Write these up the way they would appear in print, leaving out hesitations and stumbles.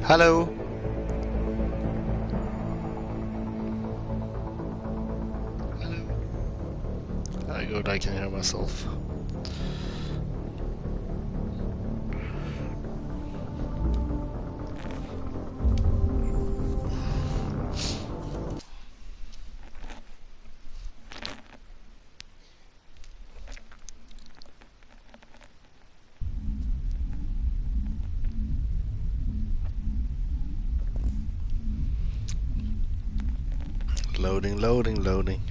Hello. Good, I can hear myself. Loading, loading, loading.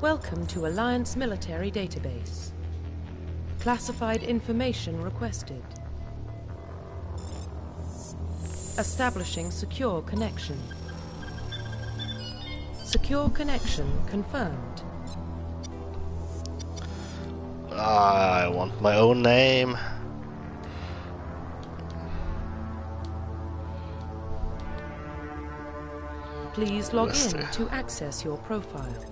Welcome to Alliance Military Database. Classified information requested. Establishing secure connection. Secure connection confirmed. I want my own name. Please log in to access your profile.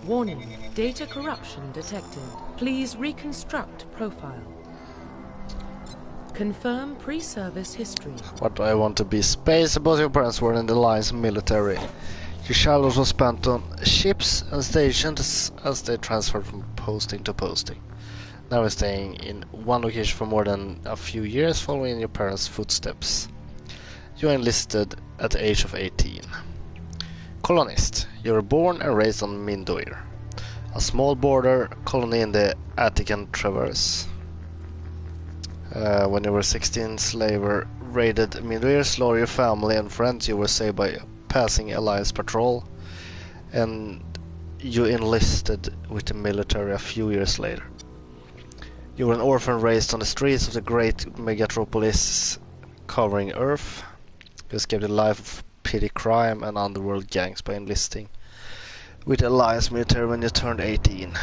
Warning, data corruption detected. Please reconstruct profile. Confirm pre-service history. What do I want to be? Space. Both your parents were in the Alliance military. Your childhood was spent on ships and stations as they transferred from posting to posting. Now we're staying in one location for more than a few years, following in your parents' footsteps. You enlisted at the age of 18. Colonist. You were born and raised on Mindoir, a small border colony in the Attican Traverse. When you were 16, slaver raided Mindoir, slaughtered your family and friends. You were saved by a passing Alliance patrol, and you enlisted with the military a few years later. You were an orphan raised on the streets of the great megatropolis covering Earth. You escaped the life of petty crime and underworld gangs by enlisting with the Alliance military when you turned 18.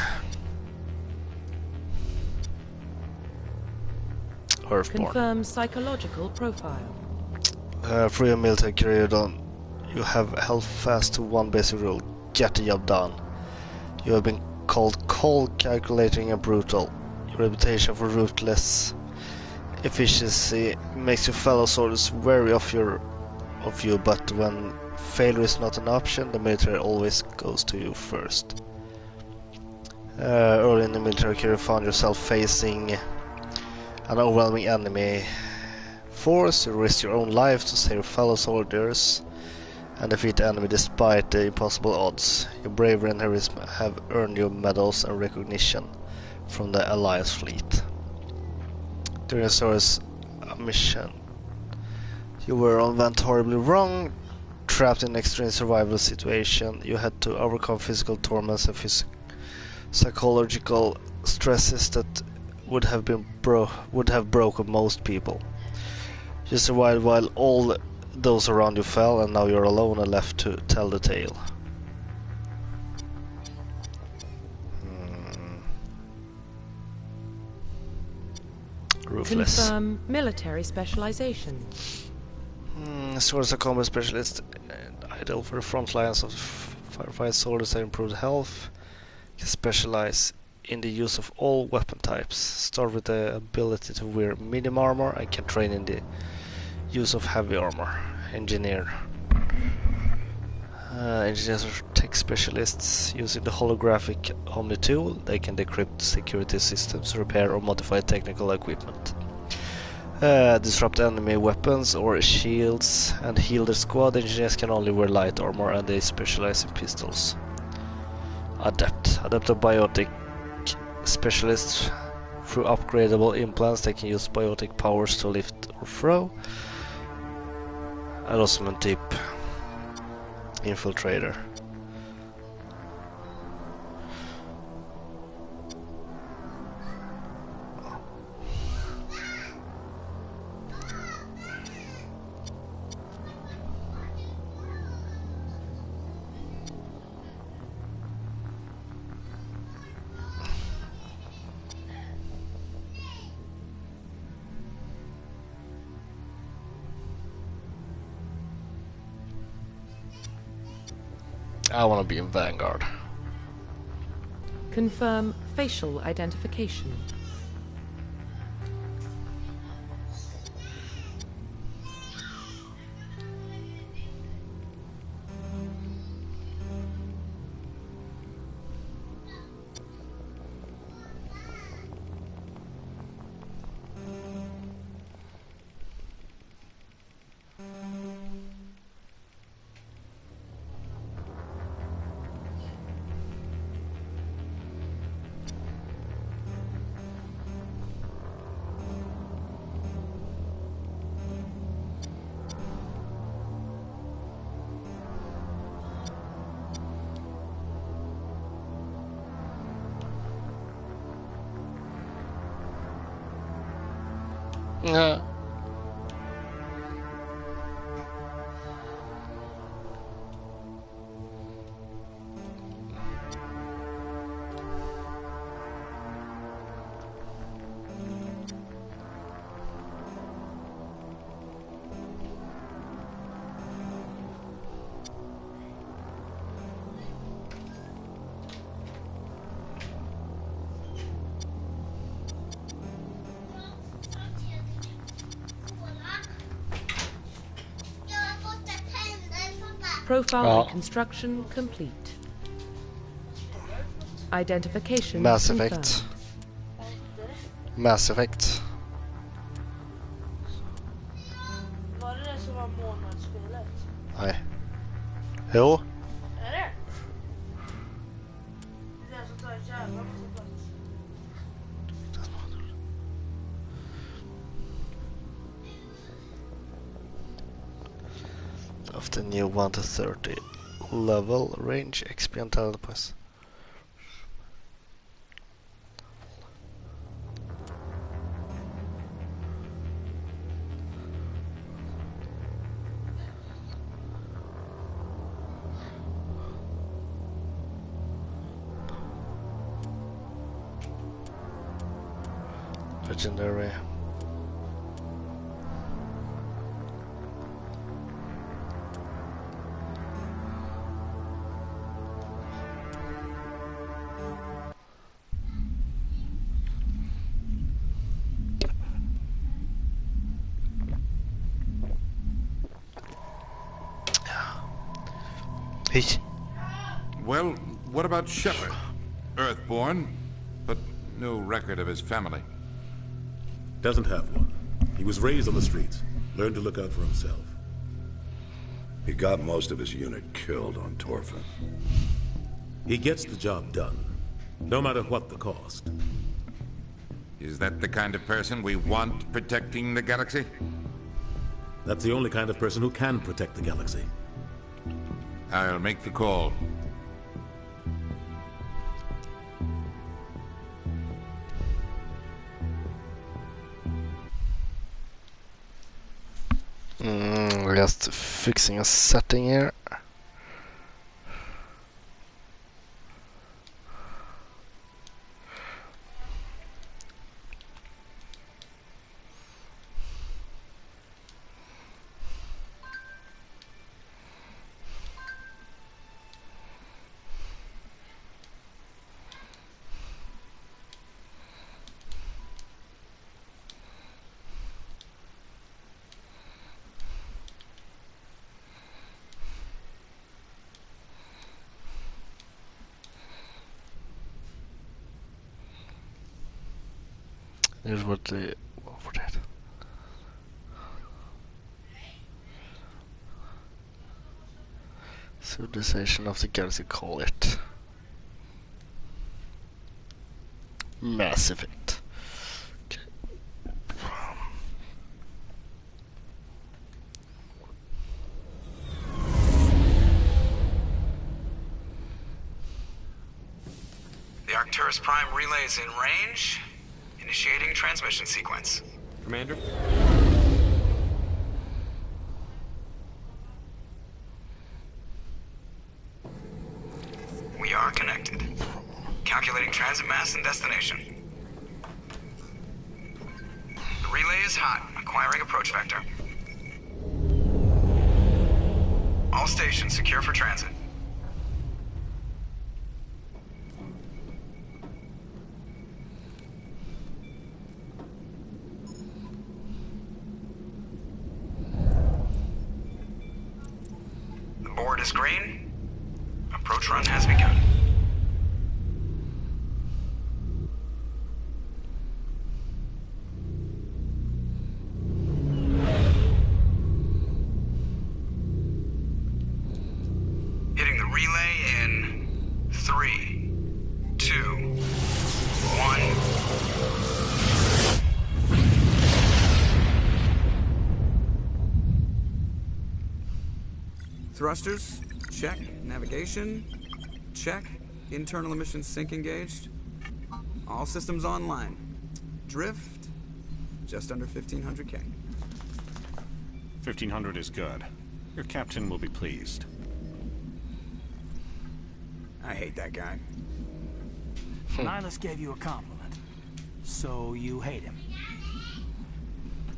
Earthborn. Confirm psychological profile. Through your military career, you have held fast to one basic rule: get the job done. You have been called cold, calculating, and brutal. Your reputation for ruthless efficiency makes your fellow soldiers wary of you, but when failure is not an option, the military always goes to you first. Early in the military career, you found yourself facing an overwhelming enemy force. You risked your own life to save your fellow soldiers and defeat the enemy despite the impossible odds. Your bravery and heroism have earned you medals and recognition from the Alliance fleet. During your service mission, you went horribly wrong. Trapped in an extreme survival situation, you had to overcome physical torments and psychological stresses that would have broken most people. You survived while all those around you fell, and now you're alone and left to tell the tale. Ruthless. Confirm military specialization. Swords of combat specialist, ideal for the front lines of firefight. Soldiers have improved health. Can specialize in the use of all weapon types. Start with the ability to wear medium armor and can train in the use of heavy armor. Engineer. Engineers are tech specialists using the holographic Omni tool. They can decrypt security systems, repair or modify technical equipment. Disrupt enemy weapons or shields and heal their squad. Engineers can only wear light armor and they specialize in pistols. Adept. Adept are biotic specialists. Through upgradable implants they can use biotic powers to lift or throw. Adjustment typ. infiltrator. I want to be in Vanguard. Confirm facial identification. Yeah. Profile reconstruction complete. Identification Mass confirmed. Effect. Mass Effect. Var det det som var månadsspelet? Nej. Jo. Är det? Det är det som tar en jävla massa plats. Of the new 1 to 30 level range XP and talent points. Legendary. Hey. Well, what about Shepard? Earthborn, but no record of his family. Doesn't have one. He was raised on the streets. Learned to look out for himself. He got most of his unit killed on Torfin. He gets the job done, no matter what the cost. Is that the kind of person we want protecting the galaxy? That's the only kind of person who can protect the galaxy. I'll make the call. Just fixing a setting here. Here's what the for that. Civilization of the Galaxy call it. Mass Effect. Okay. Cerberus Prime relays in range. Initiating transmission sequence. Commander? We are connected. Calculating transit mass and destination. The relay is hot. Acquiring approach vector. All stations secure for transit. The board is green. Approach run has begun. Hitting the relay in 3, 2, 1. Thrusters, check. Navigation, check. Internal emissions sync engaged. All systems online. Drift, just under 1,500K. 1,500 is good. Your captain will be pleased. I hate that guy. Nihilus gave you a compliment. So you hate him.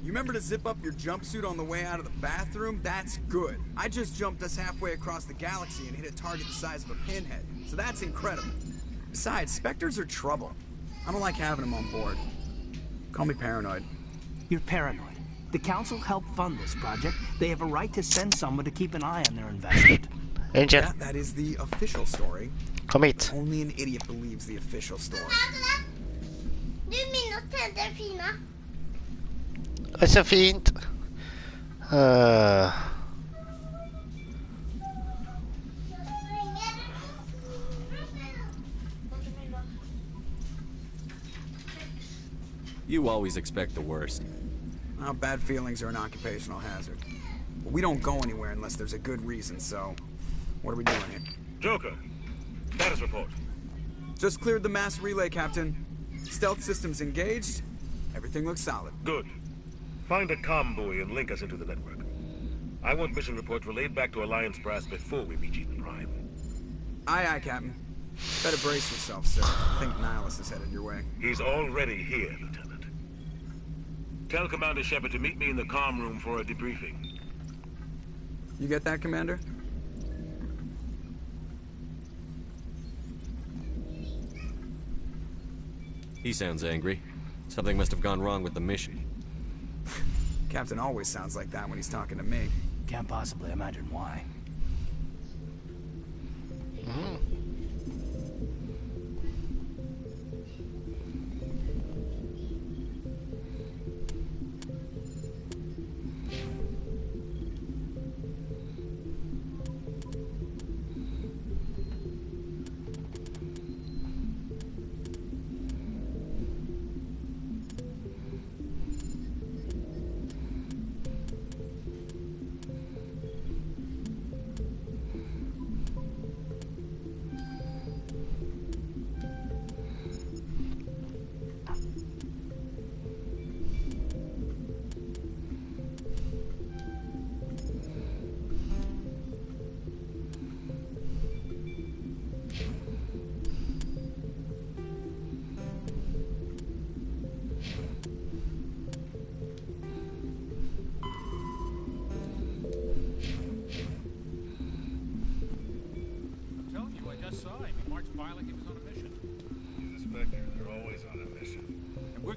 You remember to zip up your jumpsuit on the way out of the bathroom? That's good. I just jumped us halfway across the galaxy and hit a target the size of a pinhead. So that's incredible. Besides, Spectres are trouble. I don't like having them on board. Call me paranoid. You're paranoid. The Council helped fund this project. They have a right to send someone to keep an eye on their investment. Angel. Yeah, that is the official story. Kom hit. Only an idiot believes the official story. Du, mina tänder är fina. Det är så fint. You always expect the worst. Well, bad feelings are an occupational hazard. But we don't go anywhere unless there's a good reason, so... What are we doing here? Joker, status report. Just cleared the mass relay, Captain. Stealth systems engaged. Everything looks solid. Good. Find a comm buoy and link us into the network. I want mission reports relayed back to Alliance Brass before we reach Eden Prime. Aye, aye, Captain. Better brace yourself, sir. I think Nihilus is headed your way. He's already here, Lieutenant. Tell Commander Shepard to meet me in the comm room for a debriefing. You get that, Commander? He sounds angry. Something must have gone wrong with the mission. Captain always sounds like that when he's talking to me. Can't possibly imagine why.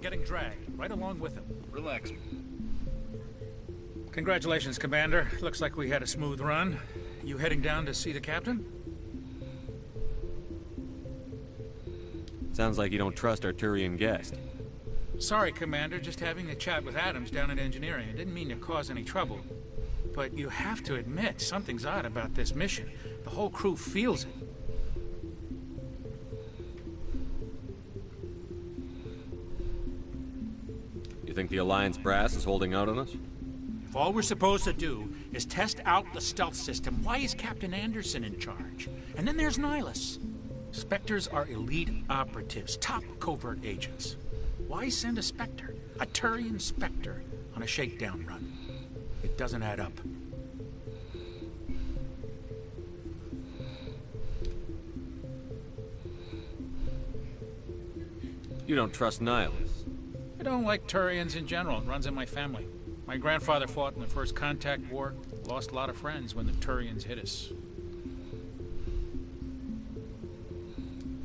Getting dragged, right along with him. Relax. Congratulations, Commander. Looks like we had a smooth run. You heading down to see the captain? Sounds like you don't trust our Turian guest. Sorry, Commander. Just having a chat with Adams down in engineering. I didn't mean to cause any trouble. But you have to admit, something's odd about this mission. The whole crew feels it. You think the Alliance Brass is holding out on us? If all we're supposed to do is test out the stealth system, why is Captain Anderson in charge? And then there's Nihilus. Spectres are elite operatives, top covert agents. Why send a Spectre, a Turian Spectre, on a shakedown run? It doesn't add up. You don't trust Nihilus? I don't like Turians in general. It runs in my family. My grandfather fought in the First Contact War, lost a lot of friends when the Turians hit us.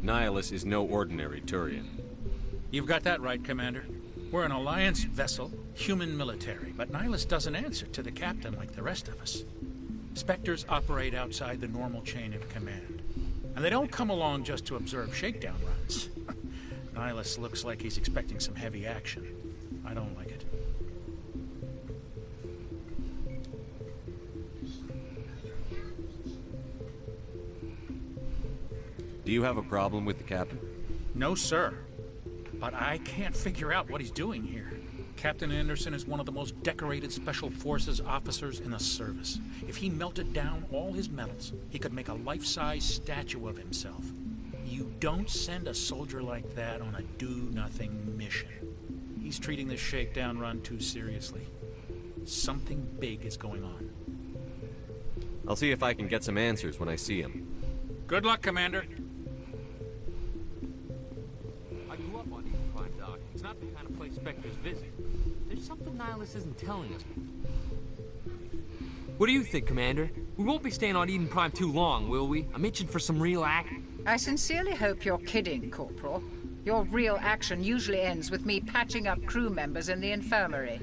Nihilus is no ordinary Turian. You've got that right, Commander. We're an Alliance vessel, human military, but Nihilus doesn't answer to the captain like the rest of us. Spectres operate outside the normal chain of command. And they don't come along just to observe shakedown runs. Nihilus looks like he's expecting some heavy action. I don't like it. Do you have a problem with the captain? No, sir. But I can't figure out what he's doing here. Captain Anderson is one of the most decorated Special Forces officers in the service. If he melted down all his medals, he could make a life-size statue of himself. You don't send a soldier like that on a do-nothing mission. He's treating this shakedown run too seriously. Something big is going on. I'll see if I can get some answers when I see him. Good luck, Commander. I grew up on Eden Prime, Doc. It's not the kind of place Spectres visit. There's something Nihilus isn't telling us. What do you think, Commander? We won't be staying on Eden Prime too long, will we? I'm itching for some real action. I sincerely hope you're kidding, Corporal. Your real action usually ends with me patching up crew members in the infirmary.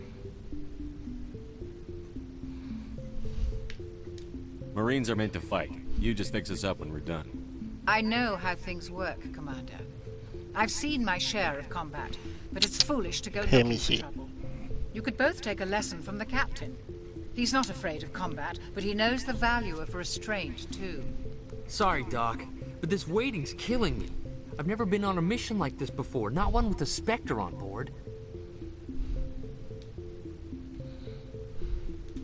Marines are meant to fight. You just fix us up when we're done. I know how things work, Commander. I've seen my share of combat, but it's foolish to go looking for trouble. You could both take a lesson from the captain. He's not afraid of combat, but he knows the value of restraint, too. Sorry, Doc, but this waiting's killing me. I've never been on a mission like this before, not one with a Spectre on board.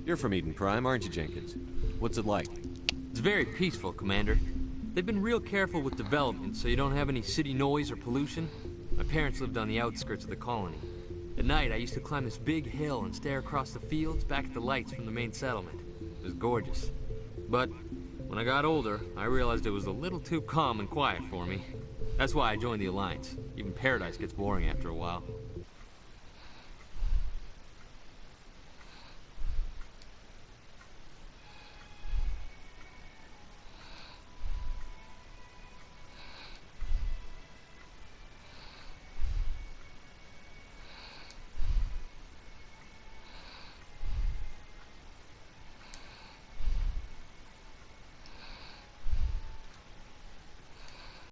You're from Eden Prime, aren't you, Jenkins? What's it like? It's very peaceful, Commander. They've been real careful with development, so you don't have any city noise or pollution. My parents lived on the outskirts of the colony. At night, I used to climb this big hill and stare across the fields back at the lights from the main settlement. It was gorgeous. But when I got older, I realized it was a little too calm and quiet for me. That's why I joined the Alliance. Even Paradise gets boring after a while.